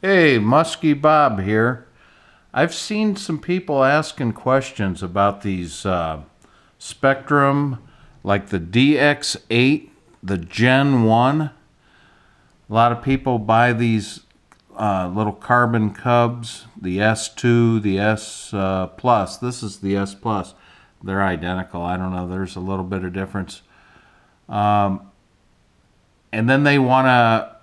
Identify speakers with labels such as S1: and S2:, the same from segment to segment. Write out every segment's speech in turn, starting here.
S1: Hey, Muskie Bob here. I've seen some people asking questions about these Spectrum, like the DX8, the Gen 1. A lot of people buy these little carbon cubs, the S2, the S Plus. This is the S Plus. They're identical. I don't know. There's a little bit of difference. And then they want to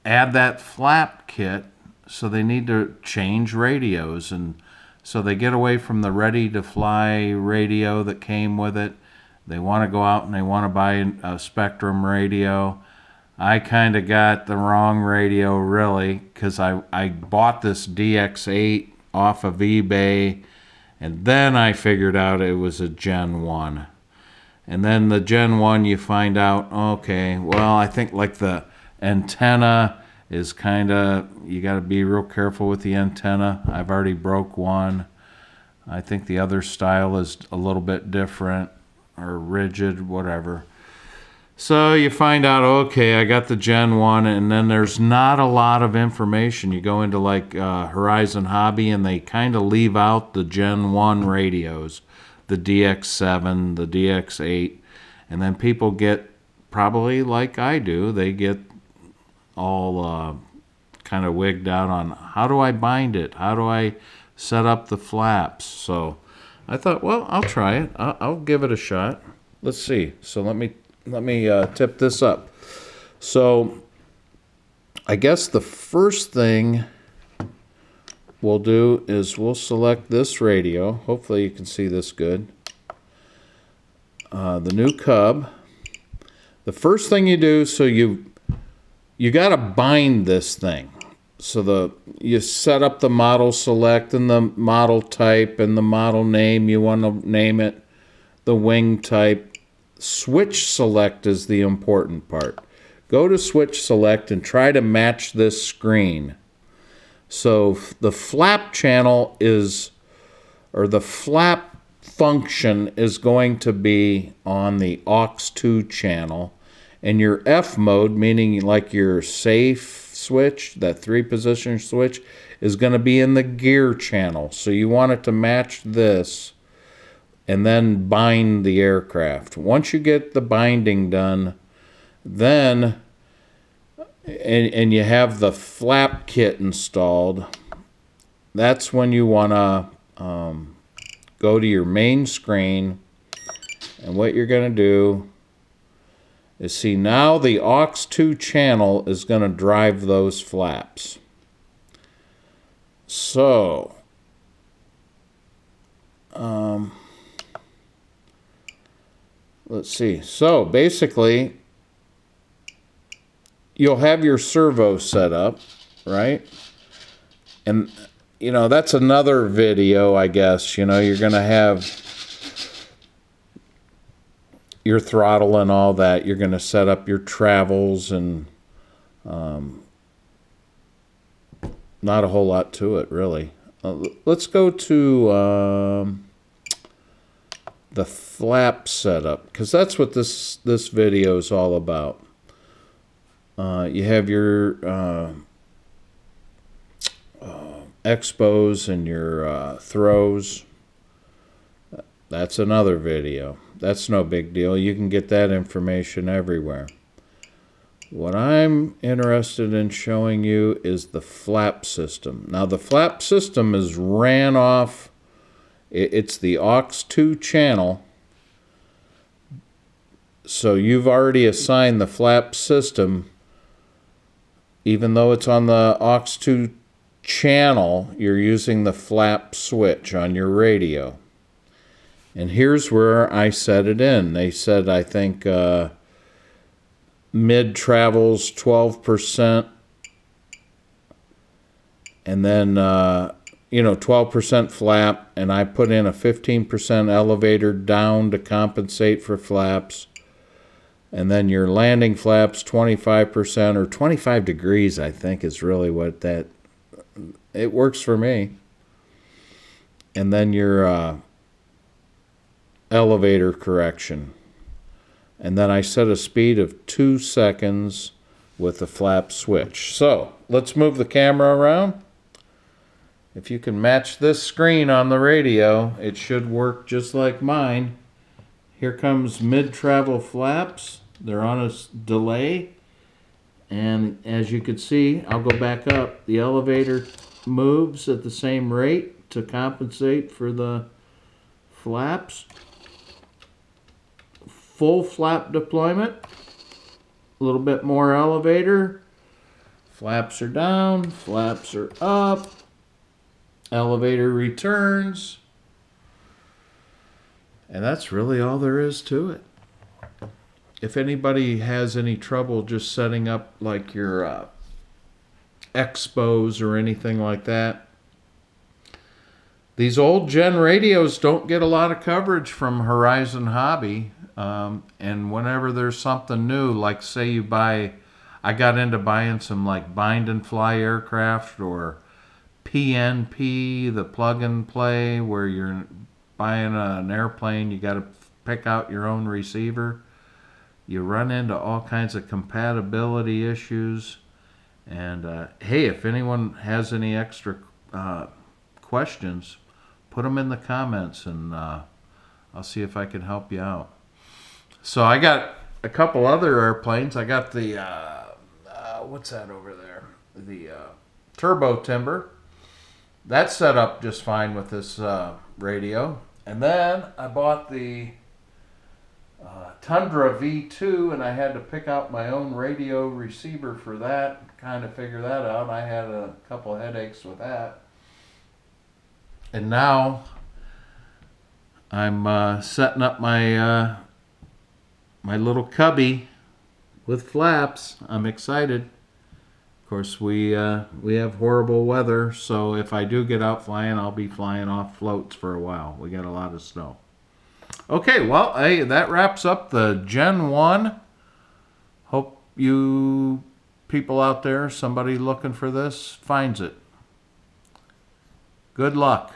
S1: add that flap kit, so they need to change radios. And so they get away from the ready to fly radio that came with it. They want to go out and they want to buy a Spectrum radio. I kind of got the wrong radio, really, because I bought this DX8 off of eBay, and then I figured out it was a Gen 1. And then the Gen 1, you find out, okay, well, I think like the antenna is kind of, you got to be real careful with the antenna. I've already broke one. I think the other style is a little bit different or rigid, whatever. So you find out, okay, I got the Gen 1, and then there's not a lot of information. You go into like Horizon Hobby, and they kind of leave out the Gen 1 radios, the DX7, the DX8, and then people get, probably like I do, they get all kind of wigged out on how do I bind it? How do I set up the flaps? So I thought, well, I'll try it. I'll give it a shot. Let's see. So let me tip this up. So I guess the first thing we'll do is we'll select this radio. Hopefully you can see this good. The new cub. The first thing you do, so you got to bind this thing. So you set up the model select and the model type and the model name. You want to name it, the wing type. Switch select is the important part. Go to switch select and try to match this screen. So the flap channel is, or the flap function is going to be on the aux2 channel, and your F mode, meaning like your safe switch, that 3-position switch, is going to be in the gear channel. So you want it to match this and then bind the aircraft. Once you get the binding done, then and you have the flap kit installed, that's when you want to go to your main screen, and what you're going to do is see now the aux2 channel is going to drive those flaps. So let's see. So basically, you'll have your servo set up, right? And, you know, that's another video, I guess. You know, you're going to have your throttle and all that. You're going to set up your travels, and not a whole lot to it, really. Let's go to the flap setup, because that's what this video is all about. You have your expos and your throws. That's another video. That's no big deal. You can get that information everywhere. What I'm interested in showing you is the flap system. Now the flap system is ran off, it's the aux2 channel. So you've already assigned the flap system. Even though it's on the aux2 channel, you're using the flap switch on your radio. And here's where I set it in. They said, I think, mid travels 12%, and then, you know, 12% flap, and I put in a 15% elevator down to compensate for flaps. And then your landing flaps, 25%, or 25 degrees, I think, is really what that, it works for me. And then your elevator correction. And then I set a speed of 2 seconds with the flap switch. So let's move the camera around. If you can match this screen on the radio, it should work just like mine. Here comes mid-travel flaps. They're on a delay. And as you can see, I'll go back up. The elevator moves at the same rate to compensate for the flaps. Full flap deployment. A little bit more elevator. Flaps are down, flaps are up. Elevator returns. And that's really all there is to it. If anybody has any trouble just setting up like your expos or anything like that, these old gen radios don't get a lot of coverage from Horizon Hobby. And whenever there's something new, like say you buy, I got into buying some like bind and fly aircraft or PNP, the plug and play, where you're buying an airplane, you got to pick out your own receiver. You run into all kinds of compatibility issues. And hey, if anyone has any extra questions, put them in the comments and I'll see if I can help you out. So I got a couple other airplanes. I got the, what's that over there? The Turbo Timber. That's set up just fine with this radio. And then I bought the Tundra V2, and I had to pick out my own radio receiver for that, kind of figure that out. I had a couple headaches with that. And now I'm setting up my my little cubby with flaps. I'm excited. Of course, we have horrible weather, so if I do get out flying, I'll be flying off floats for a while. We got a lot of snow. Okay, well, hey, that wraps up the Gen 1. Hope you people out there, somebody looking for this, finds it. Good luck.